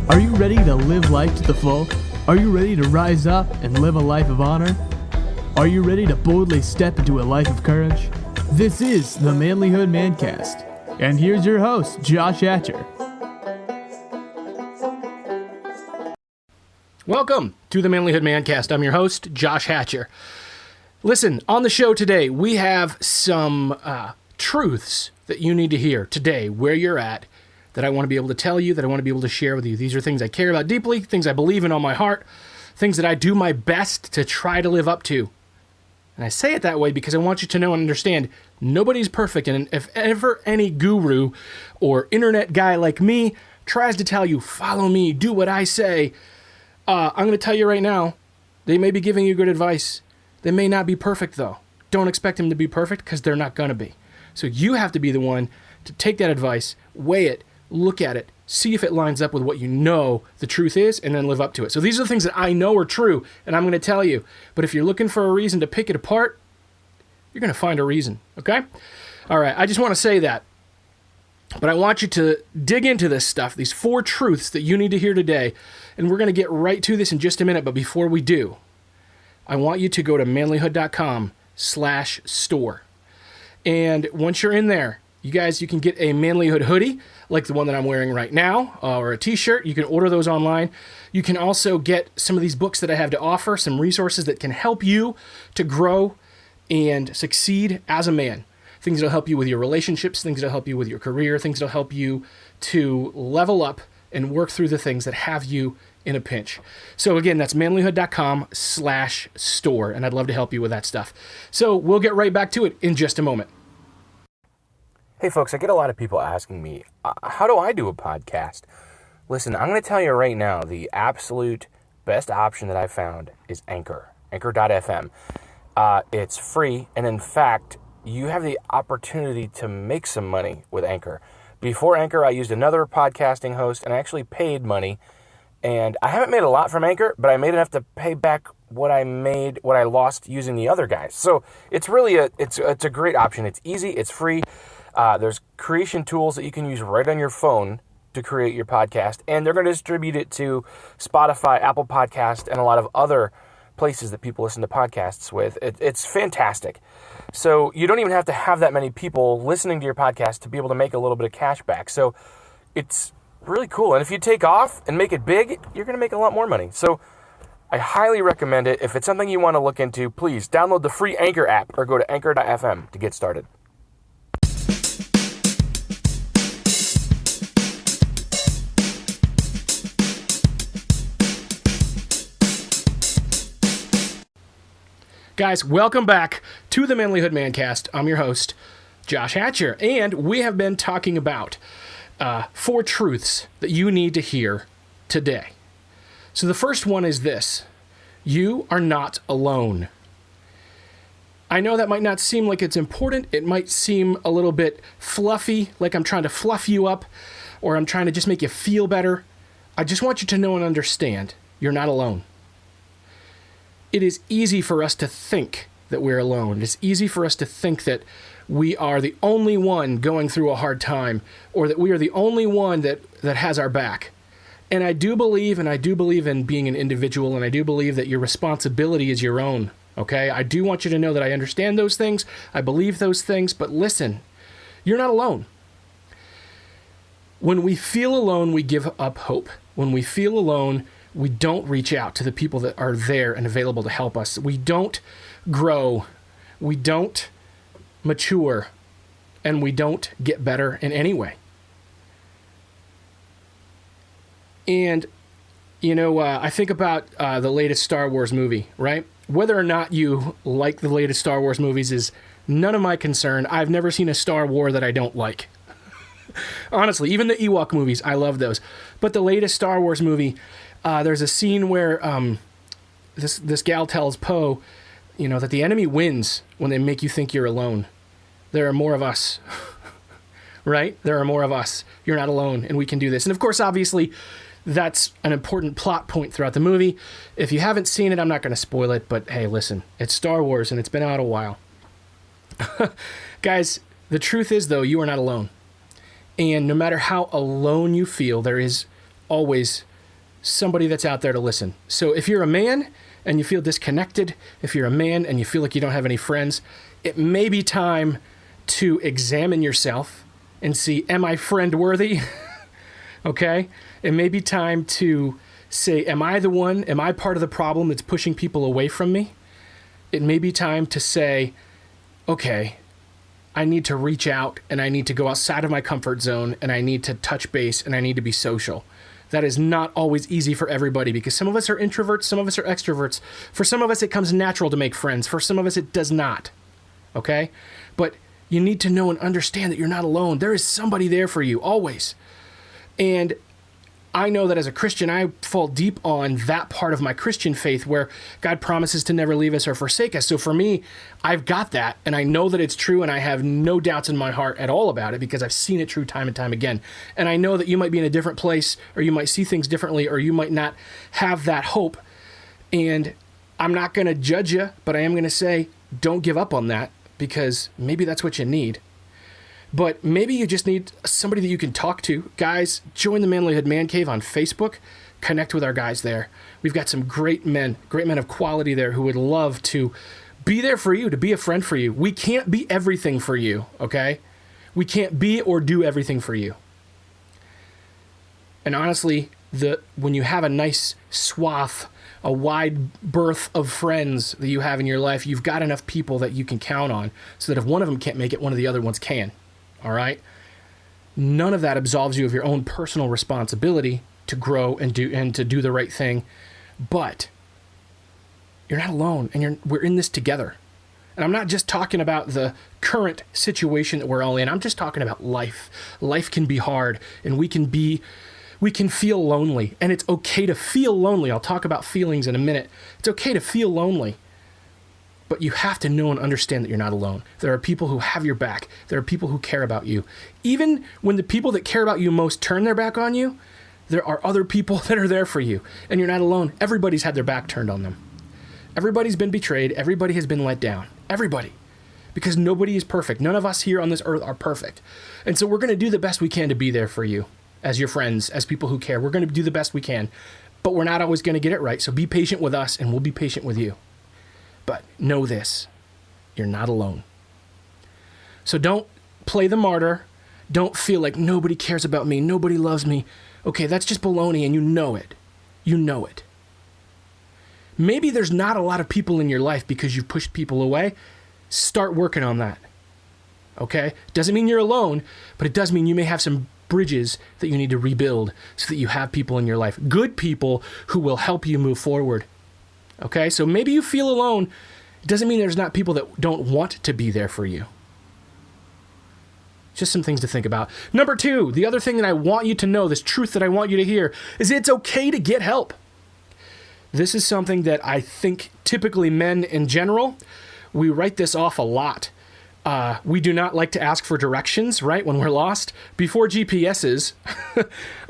Are you ready to live life to the full? Are you ready to rise up and live a life of honor? Are you ready to boldly step into a life of courage? This is the Manlihood Mancast. And here's your host, Josh Hatcher. Welcome to the Manlihood Mancast. I'm your host, Josh Hatcher. Listen, on the show today, we have some truths that you need to hear today, where you're at, that I want to be able to tell you, that I want to be able to share with you. These are things I care about deeply, things I believe in all my heart, things that I do my best to try to live up to. And I say it that way because I want you to know and understand nobody's perfect. And if ever any guru or internet guy like me tries to tell you, follow me, do what I say, I'm going to tell you right now, they may be giving you good advice. They may not be perfect, though. Don't expect them to be perfect because they're not going to be. So you have to be the one to take that advice, weigh it, look at it, see if it lines up with what you know the truth is, and then live up to it. So these are the things that I know are true, and I'm going to tell you. But if you're looking for a reason to pick it apart, you're going to find a reason, okay? All right, I just want to say that. But I want you to dig into this stuff, these 4 truths that you need to hear today, and we're going to get right to this in just a minute. But before we do, I want you to go to manlihood.com/store. And once you're in there, you can get a Manlihood hoodie, like the one that I'm wearing right now, or a t-shirt. You can order those online. You can also get some of these books that I have to offer, some resources that can help you to grow and succeed as a man. Things that'll help you with your relationships, things that'll help you with your career, things that'll help you to level up and work through the things that have you in a pinch. So again, that's manlihood.com/store, and I'd love to help you with that stuff. So we'll get right back to it in just a moment. Hey folks, I get a lot of people asking me, how do I do a podcast? Listen, I'm going to tell you right now, the absolute best option that I found is Anchor, anchor.fm. It's free, and in fact, you have the opportunity to make some money with Anchor. Before Anchor, I used another podcasting host, and I actually paid money, and I haven't made a lot from Anchor, but I made enough to pay back what I lost using the other guys. So it's really it's a great option. It's easy, it's free. There's creation tools that you can use right on your phone to create your podcast, and they're going to distribute it to Spotify, Apple Podcast, and a lot of other places that people listen to podcasts with. It's fantastic. So you don't even have to have that many people listening to your podcast to be able to make a little bit of cash back. So it's really cool. And if you take off and make it big, you're going to make a lot more money. So I highly recommend it. If it's something you want to look into, please download the free Anchor app or go to anchor.fm to get started. Guys, welcome back to the Manlihood Mancast. I'm your host, Josh Hatcher, and we have been talking about 4 truths that you need to hear today. So the first one is this: you are not alone. I know that might not seem like it's important. It might seem a little bit fluffy, like I'm trying to fluff you up, or I'm trying to just make you feel better. I just want you to know and understand you're not alone. It is easy for us to think that we're alone. It's easy for us to think that we are the only one going through a hard time, or that we are the only one that has our back. And I do believe in being an individual, and I do believe that your responsibility is your own, okay? I do want you to know that I understand those things, I believe those things, but listen, you're not alone. When we feel alone, we give up hope. When we feel alone, we don't reach out to the people that are there and available to help us. We don't grow. We don't mature. And we don't get better in any way. And, I think about the latest Star Wars movie, right? Whether or not you like the latest Star Wars movies is none of my concern. I've never seen a Star Wars that I don't like. Honestly, even the Ewok movies, I love those. But the latest Star Wars movie, there's a scene where this gal tells Poe, that the enemy wins when they make you think you're alone. There are more of us, right? There are more of us. You're not alone, and we can do this. And of course, obviously, that's an important plot point throughout the movie. If you haven't seen it, I'm not going to spoil it, but hey, listen, it's Star Wars, and it's been out a while. Guys, the truth is, though, you are not alone. And no matter how alone you feel, there is always somebody that's out there to listen. So if you're a man and you feel disconnected, if you're a man and you feel like you don't have any friends, it may be time to examine yourself and see, am I friend worthy? Okay? It may be time to say, am I the one? Am I part of the problem that's pushing people away from me? It may be time to say, okay, I need to reach out and I need to go outside of my comfort zone and I need to touch base and I need to be social. That is not always easy for everybody because some of us are introverts, some of us are extroverts. For some of us, it comes natural to make friends. For some of us, it does not. Okay? But you need to know and understand that you're not alone. There is somebody there for you, always. And I know that as a Christian, I fall deep on that part of my Christian faith where God promises to never leave us or forsake us. So for me, I've got that, and I know that it's true, and I have no doubts in my heart at all about it because I've seen it true time and time again. And I know that you might be in a different place, or you might see things differently, or you might not have that hope. And I'm not going to judge you, but I am going to say, don't give up on that because maybe that's what you need. But maybe you just need somebody that you can talk to. Guys, join the Manlihood Man Cave on Facebook. Connect with our guys there. We've got some great men of quality there who would love to be there for you, to be a friend for you. We can't be everything for you, okay? We can't be or do everything for you. And honestly, when you have a nice swath, a wide berth of friends that you have in your life, you've got enough people that you can count on so that if one of them can't make it, one of the other ones can. All right? None of that absolves you of your own personal responsibility to grow and to do the right thing. But you're not alone, and we're in this together. And I'm not just talking about the current situation that we're all in. I'm just talking about life. Life can be hard, and we can feel lonely, and it's okay to feel lonely. I'll talk about feelings in a minute. It's okay to feel lonely. But you have to know and understand that you're not alone. There are people who have your back. There are people who care about you. Even when the people that care about you most turn their back on you, there are other people that are there for you. And you're not alone. Everybody's had their back turned on them. Everybody's been betrayed. Everybody has been let down. Everybody. Because nobody is perfect. None of us here on this earth are perfect. And so we're going to do the best we can to be there for you as your friends, as people who care. We're going to do the best we can. But we're not always going to get it right. So be patient with us and we'll be patient with you. But know this, you're not alone. So don't play the martyr. Don't feel like nobody cares about me, nobody loves me. Okay, that's just baloney and you know it. You know it. Maybe there's not a lot of people in your life because you've pushed people away. Start working on that. Okay? Doesn't mean you're alone, but it does mean you may have some bridges that you need to rebuild so that you have people in your life. Good people who will help you move forward. Okay, so maybe you feel alone. It doesn't mean there's not people that don't want to be there for you. Just some things to think about. Number 2, the other thing that I want you to know, this truth that I want you to hear, is it's okay to get help. This is something that I think typically men in general, we write this off a lot. We do not like to ask for directions, right, when we're lost. Before GPSs,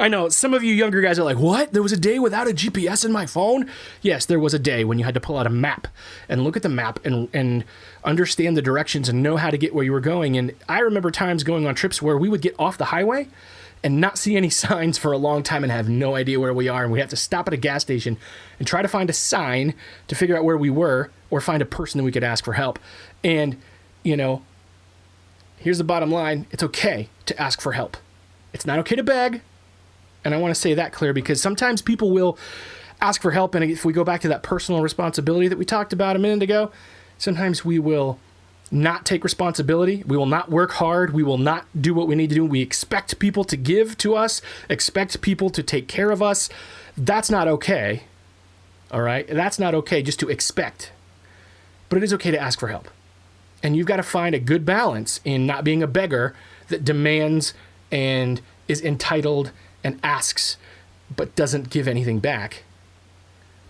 I know some of you younger guys are like, what? There was a day without a GPS in my phone? Yes, there was a day when you had to pull out a map and look at the map and understand the directions and know how to get where you were going. And I remember times going on trips where we would get off the highway and not see any signs for a long time and have no idea where we are. And we have to stop at a gas station and try to find a sign to figure out where we were or find a person that we could ask for help. And you know, here's the bottom line. It's okay to ask for help. It's not okay to beg. And I want to say that clear because sometimes people will ask for help. And if we go back to that personal responsibility that we talked about a minute ago, sometimes we will not take responsibility. We will not work hard. We will not do what we need to do. We expect people to give to us, expect people to take care of us. That's not okay. All right? That's not okay just to expect. But it is okay to ask for help. And you've got to find a good balance in not being a beggar that demands and is entitled and asks, but doesn't give anything back.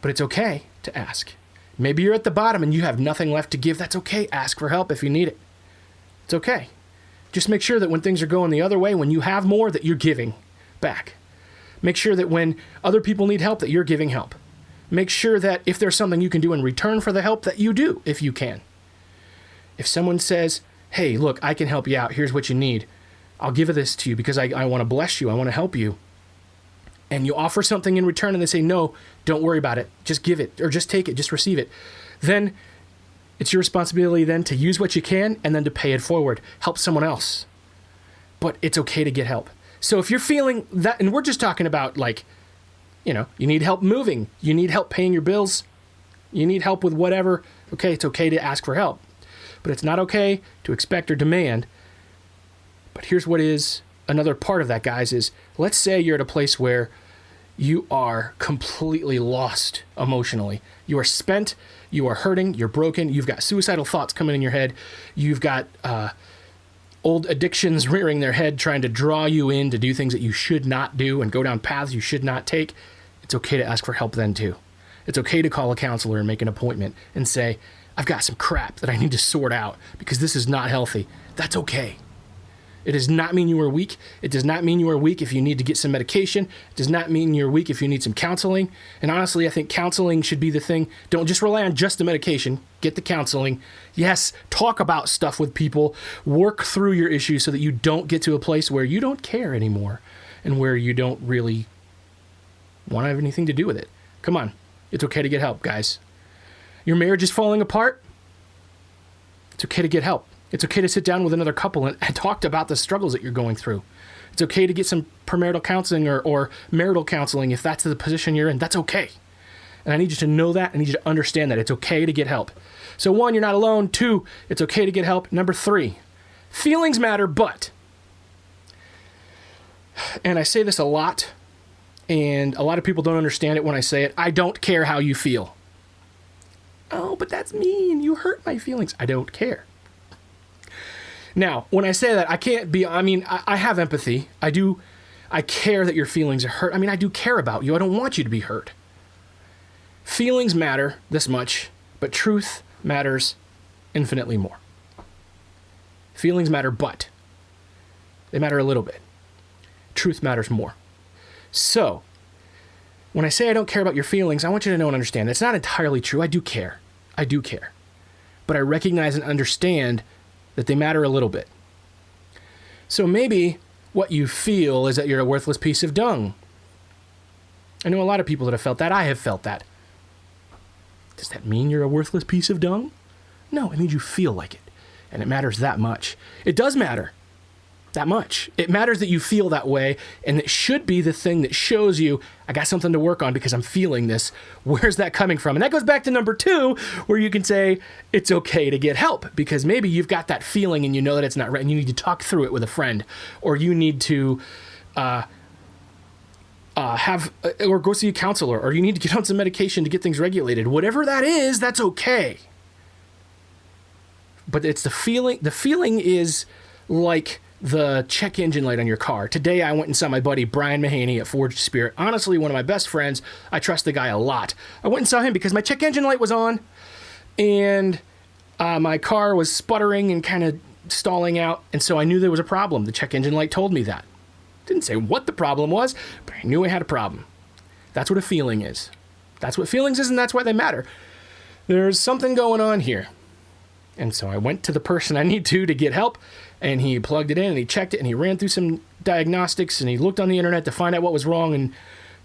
But it's okay to ask. Maybe you're at the bottom and you have nothing left to give. That's okay. Ask for help if you need it. It's okay. Just make sure that when things are going the other way, when you have more, that you're giving back. Make sure that when other people need help, that you're giving help. Make sure that if there's something you can do in return for the help, that you do if you can. If someone says, hey, look, I can help you out. Here's what you need. I'll give this to you because I want to bless you. I want to help you. and you offer something in return and they say, no, don't worry about it. Just give it, or just take it, just receive it. Then it's your responsibility then to use what you can and then to pay it forward. Help someone else. But it's okay to get help. So if you're feeling that, and we're just talking about like, you need help moving, you need help paying your bills, you need help with whatever, okay, it's okay to ask for help. But it's not okay to expect or demand. But here's what is another part of that, guys, is let's say you're at a place where you are completely lost emotionally. You are spent, you are hurting, you're broken, you've got suicidal thoughts coming in your head, you've got old addictions rearing their head trying to draw you in to do things that you should not do and go down paths you should not take. It's okay to ask for help then too. It's okay to call a counselor and make an appointment and say, I've got some crap that I need to sort out because this is not healthy. That's okay. It does not mean you are weak. It does not mean you are weak if you need to get some medication. It does not mean you're weak if you need some counseling. And honestly, I think counseling should be the thing. Don't just rely on just the medication. Get the counseling. Yes, talk about stuff with people. Work through your issues so that you don't get to a place where you don't care anymore and where you don't really want to have anything to do with it. Come on. It's okay to get help, guys. Your marriage is falling apart. It's okay to get help. It's okay to sit down with another couple and talk about the struggles that you're going through. It's okay to get some premarital counseling or marital counseling if that's the position you're in. That's okay. And I need you to know that. I need you to understand that. It's okay to get help. So 1, you're not alone. 2, it's okay to get help. Number 3, feelings matter, but, and I say this a lot, and a lot of people don't understand it when I say it, I don't care how you feel. Oh, but that's mean. You hurt my feelings. I don't care. Now, when I say that, I have empathy. I care that your feelings are hurt. I do care about you. I don't want you to be hurt. Feelings matter this much, but truth matters infinitely more. Feelings matter, but they matter a little bit. Truth matters more. So, when I say I don't care about your feelings, I want you to know and understand that's not entirely true. I do care. I do care. But I recognize and understand that they matter a little bit. So maybe what you feel is that you're a worthless piece of dung. I know a lot of people that have felt that. I have felt that. Does that mean you're a worthless piece of dung? No, it means you feel like it. And it matters that much. It does matter that much. It matters that you feel that way, and it should be the thing that shows you, I got something to work on because I'm feeling this. Where's that coming from? And that goes back to number 2, where you can say it's okay to get help because maybe you've got that feeling and you know that it's not right and you need to talk through it with a friend, or you need to or go see a counselor, or you need to get on some medication to get things regulated. Whatever that is, that's okay. But it's the feeling. The feeling is like the check engine light on your car. Today I went and saw my buddy Brian Mahaney at Forged Spirit. Honestly, one of my best friends. I trust the guy a lot. I went and saw him because my check engine light was on and my car was sputtering and kind of stalling out. And so I knew there was a problem. The check engine light told me that. Didn't say what the problem was, but I knew I had a problem. That's what a feeling is. That's what feelings is, and that's why they matter. There's something going on here. And so I went to the person I need to get help, and he plugged it in, and he checked it, and he ran through some diagnostics, and he looked on the internet to find out what was wrong and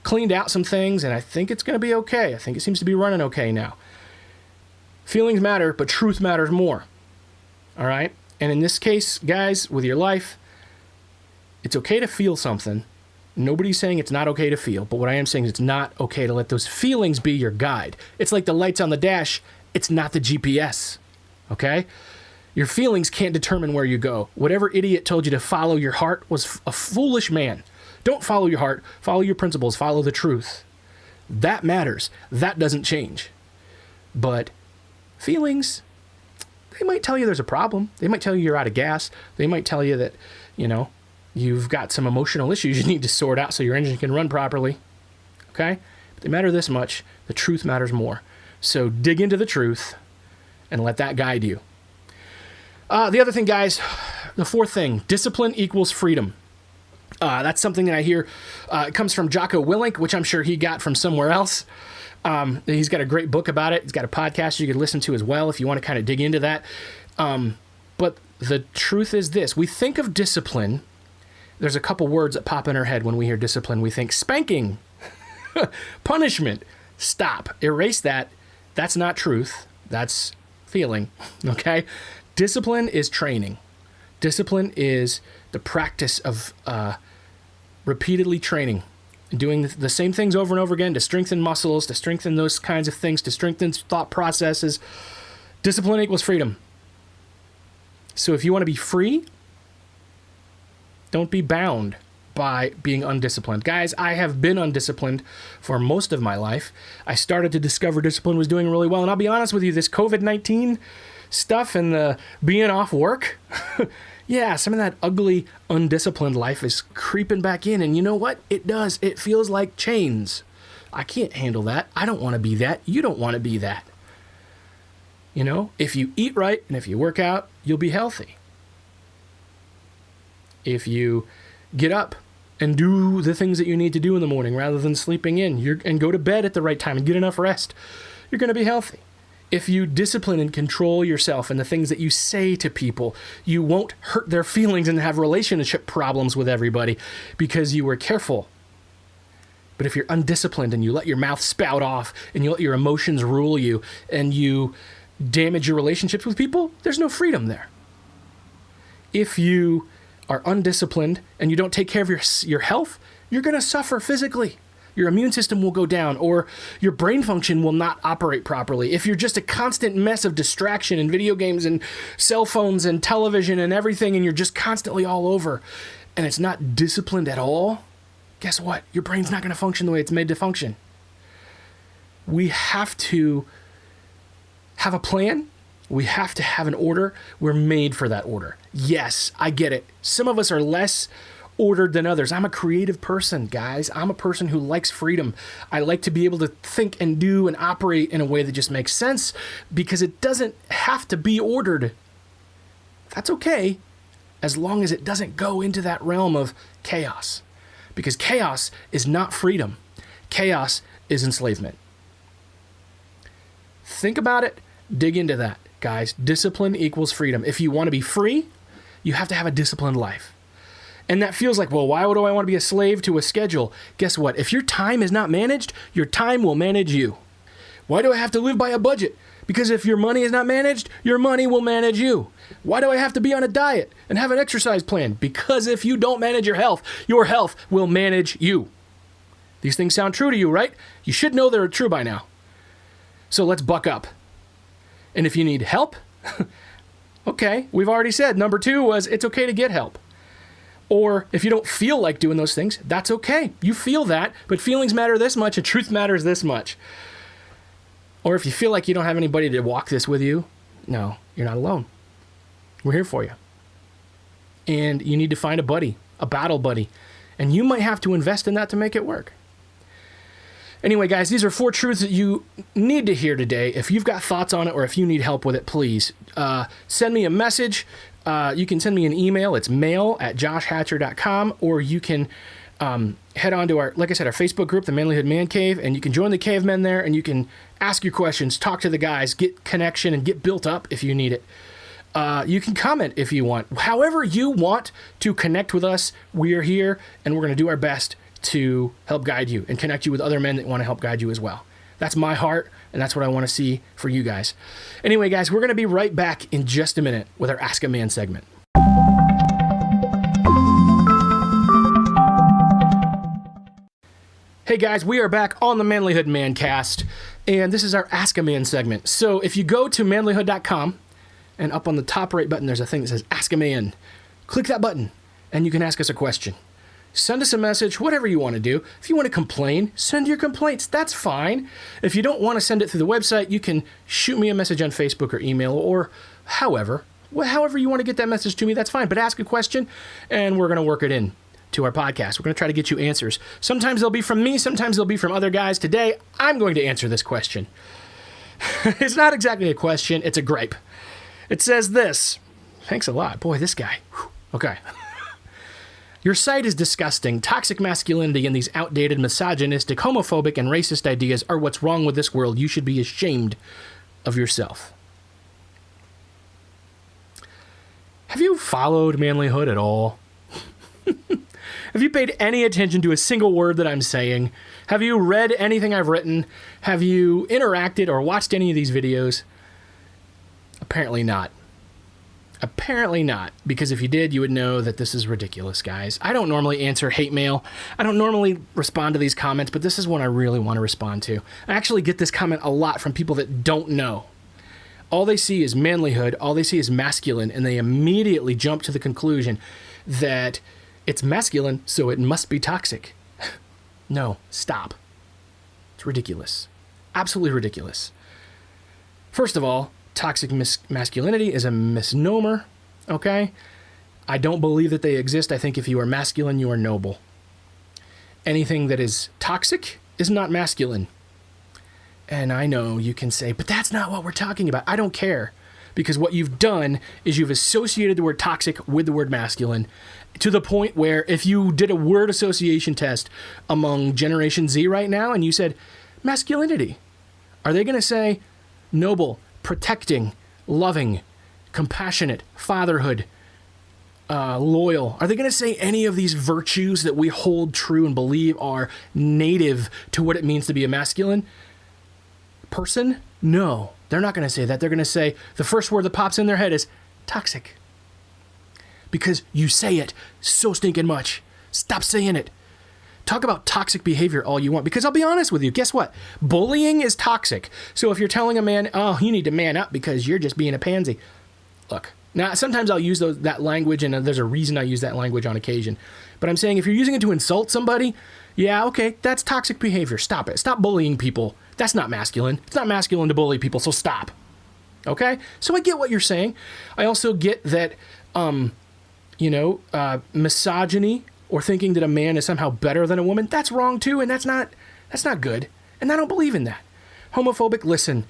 cleaned out some things, and I think it's going to be okay. I think it seems to be running okay now. Feelings matter, but truth matters more. All right? And in this case, guys, with your life, it's okay to feel something. Nobody's saying it's not okay to feel, but what I am saying is it's not okay to let those feelings be your guide. It's like the lights on the dash. It's not the GPS. Okay? Your feelings can't determine where you go. Whatever idiot told you to follow your heart was a foolish man. Don't follow your heart. Follow your principles. Follow the truth. That matters. That doesn't change. But feelings, they might tell you there's a problem. They might tell you you're out of gas. They might tell you that, you've got some emotional issues you need to sort out so your engine can run properly. Okay? But they matter this much. The truth matters more. So dig into the truth and let that guide you. The other thing, guys, the 4th thing, discipline equals freedom. That's something that I hear. It comes from Jocko Willink, which I'm sure he got from somewhere else. He's got a great book about it. He's got a podcast you could listen to as well if you want to kind of dig into that. But the truth is this. We think of discipline there's a couple words that pop in our head when we hear discipline. We think spanking, punishment. Stop. Erase that. That's not truth. That's feeling. Okay? Discipline is training. Discipline is the practice of repeatedly training, doing the same things over and over again to strengthen muscles, to strengthen those kinds of things, to strengthen thought processes. Discipline equals freedom. So if you want to be free, don't be bound by being undisciplined. Guys, I have been undisciplined for most of my life. I started to discover discipline was doing really well. And I'll be honest with you, this COVID-19 stuff and the being off work, yeah, some of that ugly, undisciplined life is creeping back in. And you know what? It does. It feels like chains. I can't handle that. I don't want to be that. You don't want to be that. You know, if you eat right and if you work out, you'll be healthy. If you get up and do the things that you need to do in the morning rather than sleeping in, and go to bed at the right time and get enough rest, you're going to be healthy. If you discipline and control yourself and the things that you say to people, you won't hurt their feelings and have relationship problems with everybody because you were careful. But if you're undisciplined and you let your mouth spout off and you let your emotions rule you and you damage your relationships with people, there's no freedom there. If you are undisciplined and you don't take care of your health, you're going to suffer physically. Your immune system will go down, or your brain function will not operate properly. If you're just a constant mess of distraction and video games and cell phones and television and everything, and you're just constantly all over, and it's not disciplined at all, guess what? Your brain's not going to function the way it's made to function. We have to have a plan. We have to have an order. We're made for that order. Yes, I get it. Some of us are less ordered than others. I'm a creative person, guys. I'm a person who likes freedom. I like to be able to think and do and operate in a way that just makes sense because it doesn't have to be ordered. That's okay, as long as it doesn't go into that realm of chaos. Because chaos is not freedom. Chaos is enslavement. Think about it. Dig into that, guys. Discipline equals freedom. If you want to be free, you have to have a disciplined life. And that feels like, well, why would I want to be a slave to a schedule? Guess what? If your time is not managed, your time will manage you. Why do I have to live by a budget? Because if your money is not managed, your money will manage you. Why do I have to be on a diet and have an exercise plan? Because if you don't manage your health will manage you. These things sound true to you, right? You should know they're true by now. So let's buck up. And if you need help, okay, we've already said number 2 was it's okay to get help. Or if you don't feel like doing those things, that's okay. You feel that, but feelings matter this much and truth matters this much. Or if you feel like you don't have anybody to walk this with you, no, you're not alone. We're here for you. And you need to find a buddy, a battle buddy. And you might have to invest in that to make it work. Anyway, guys, these are 4 truths that you need to hear today. If you've got thoughts on it or if you need help with it, please send me a message. You can send me an email. It's mail@joshhatcher.com, or you can head on to our, like I said, our Facebook group, the Manlihood Man Cave, and you can join the cavemen there, and you can ask your questions, talk to the guys, get connection, and get built up if you need it. You can comment if you want. However you want to connect with us, we are here, and we're going to do our best to help guide you and connect you with other men that want to help guide you as well. That's my heart, and that's what I want to see for you guys. Anyway, guys, we're going to be right back in just a minute with our Ask a Man segment. Hey guys, we are back on the Manlihood Mancast, and this is our Ask a Man segment. So if you go to manlihood.com, and up on the top right button, there's a thing that says Ask a Man. Click that button, and you can ask us a question. Send us a message, whatever you want to do. If you want to complain, send your complaints. That's fine. If you don't want to send it through the website, you can shoot me a message on Facebook or email or however you want to get that message to me, that's fine. But ask a question, and we're going to work it in to our podcast. We're going to try to get you answers. Sometimes they'll be from me. Sometimes they'll be from other guys. Today, I'm going to answer this question. It's not exactly a question. It's a gripe. It says this. Thanks a lot. Boy, this guy. Whew. Okay. Your site is disgusting. Toxic masculinity and these outdated, misogynistic, homophobic, and racist ideas are what's wrong with this world. You should be ashamed of yourself. Have you followed Manlihood at all? Have you paid any attention to a single word that I'm saying? Have you read anything I've written? Have you interacted or watched any of these videos? Apparently not. Apparently not, because if you did, you would know that this is ridiculous, guys. I don't normally answer hate mail. I don't normally respond to these comments, but this is one I really want to respond to. I actually get this comment a lot from people that don't know. All they see is manlyhood, all they see is masculine, and they immediately jump to the conclusion that it's masculine, so it must be toxic. No, stop. It's ridiculous. Absolutely ridiculous. First of all, toxic masculinity is a misnomer, okay? I don't believe that they exist. I think if you are masculine, you are noble. Anything that is toxic is not masculine. And I know you can say, but that's not what we're talking about. I don't care. Because what you've done is you've associated the word toxic with the word masculine to the point where if you did a word association test among Generation Z right now and you said masculinity, are they going to say noble, protecting, loving, compassionate, fatherhood, loyal? Are they going to say any of these virtues that we hold true and believe are native to what it means to be a masculine person? No, they're not going to say that. They're going to say the first word that pops in their head is toxic. Because you say it so stinking much. Stop saying it. Talk about toxic behavior all you want. Because I'll be honest with you, guess what? Bullying is toxic. So if you're telling a man, oh, you need to man up because you're just being a pansy. Look, now sometimes I'll use that language, and there's a reason I use that language on occasion. But I'm saying if you're using it to insult somebody, yeah, okay, that's toxic behavior. Stop it. Stop bullying people. That's not masculine. It's not masculine to bully people, so stop. Okay? So I get what you're saying. I also get that, misogyny or thinking that a man is somehow better than a woman, that's wrong too, and that's not good. And I don't believe in that. Homophobic, listen,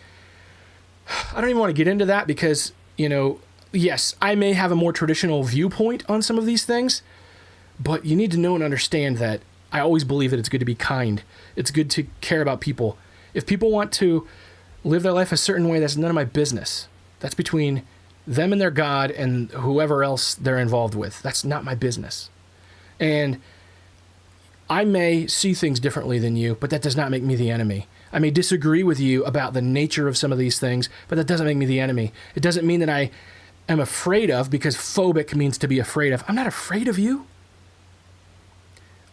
I don't even want to get into that because, yes, I may have a more traditional viewpoint on some of these things, but you need to know and understand that I always believe that it's good to be kind. It's good to care about people. If people want to live their life a certain way, that's none of my business. That's between them and their God and whoever else they're involved with. That's not my business. And I may see things differently than you, but that does not make me the enemy. I may disagree with you about the nature of some of these things, but that doesn't make me the enemy. It doesn't mean that I am afraid of, because phobic means to be afraid of. I'm not afraid of you.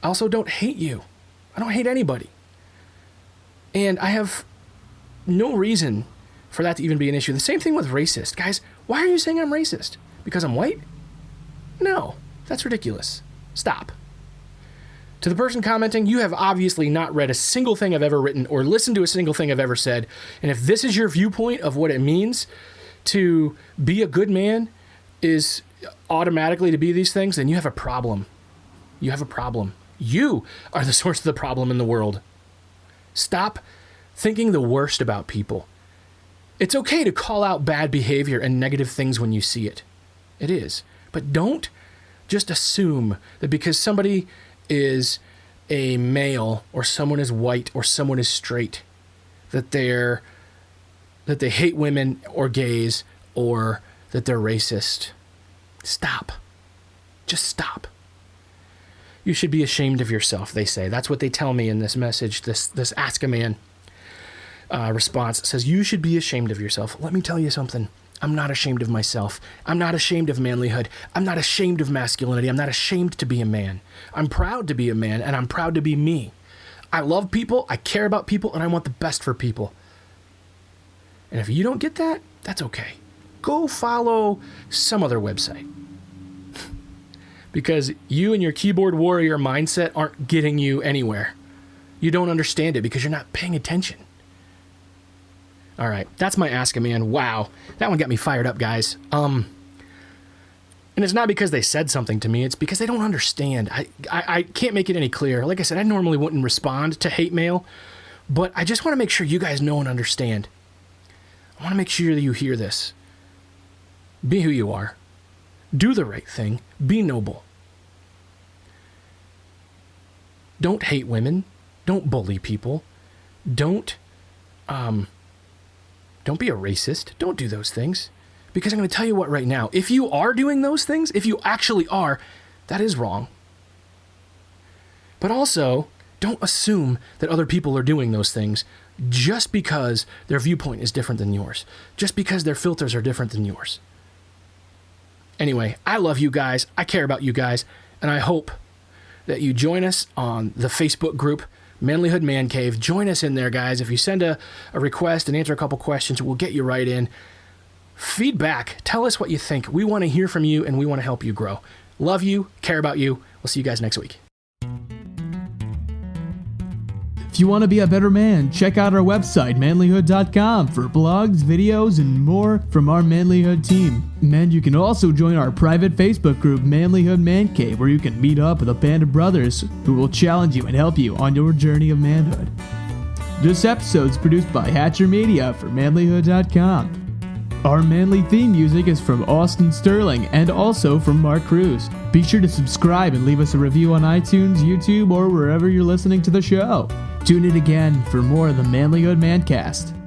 I also don't hate you. I don't hate anybody. And I have no reason for that to even be an issue. The same thing with racist. Guys, why are you saying I'm racist? Because I'm white? No, that's ridiculous. Stop. To the person commenting, you have obviously not read a single thing I've ever written or listened to a single thing I've ever said. And if this is your viewpoint of what it means to be a good man is automatically to be these things, then you have a problem. You have a problem. You are the source of the problem in the world. Stop thinking the worst about people. It's okay to call out bad behavior and negative things when you see it. It is. But don't just assume that because somebody is a male or someone is white or someone is straight, that they hate women or gays or that they're racist. Stop. Just stop. You should be ashamed of yourself, they say. That's what they tell me in this message, this Ask a Man response. It says, you should be ashamed of yourself. Let me tell you something. I'm not ashamed of myself. I'm not ashamed of manlyhood. I'm not ashamed of masculinity. I'm not ashamed to be a man. I'm proud to be a man, and I'm proud to be me. I love people, I care about people, and I want the best for people. And if you don't get that, that's okay. Go follow some other website. Because you and your keyboard warrior mindset aren't getting you anywhere. You don't understand it because you're not paying attention. All right, that's my Ask a Man. Wow, that one got me fired up, guys. And it's not because they said something to me. It's because they don't understand. I can't make it any clearer. Like I said, I normally wouldn't respond to hate mail, but I just want to make sure you guys know and understand. I want to make sure that you hear this. Be who you are. Do the right thing. Be noble. Don't hate women. Don't bully people. Don't be a racist. Don't do those things. Because I'm going to tell you what right now. If you are doing those things, if you actually are, that is wrong. But also, don't assume that other people are doing those things just because their viewpoint is different than yours, just because their filters are different than yours. Anyway, I love you guys. I care about you guys. And I hope that you join us on the Facebook group, Manlihood Man Cave. Join us in there, guys. If you send a request and answer a couple questions, we'll get you right in. Feedback. Tell us what you think. We want to hear from you, and we want to help you grow. Love you. Care about you. We'll see you guys next week. If you want to be a better man, check out our website, manlihood.com, for blogs, videos, and more from our Manlihood team. And you can also join our private Facebook group, Manlihood Man Cave, where you can meet up with a band of brothers who will challenge you and help you on your journey of manhood. This episode is produced by Hatcher Media for manlihood.com. Our manly theme music is from Austin Sterling and also from Mark Cruz. Be sure to subscribe and leave us a review on iTunes, YouTube, or wherever you're listening to the show. Tune in again for more of the Manlihood Mancast.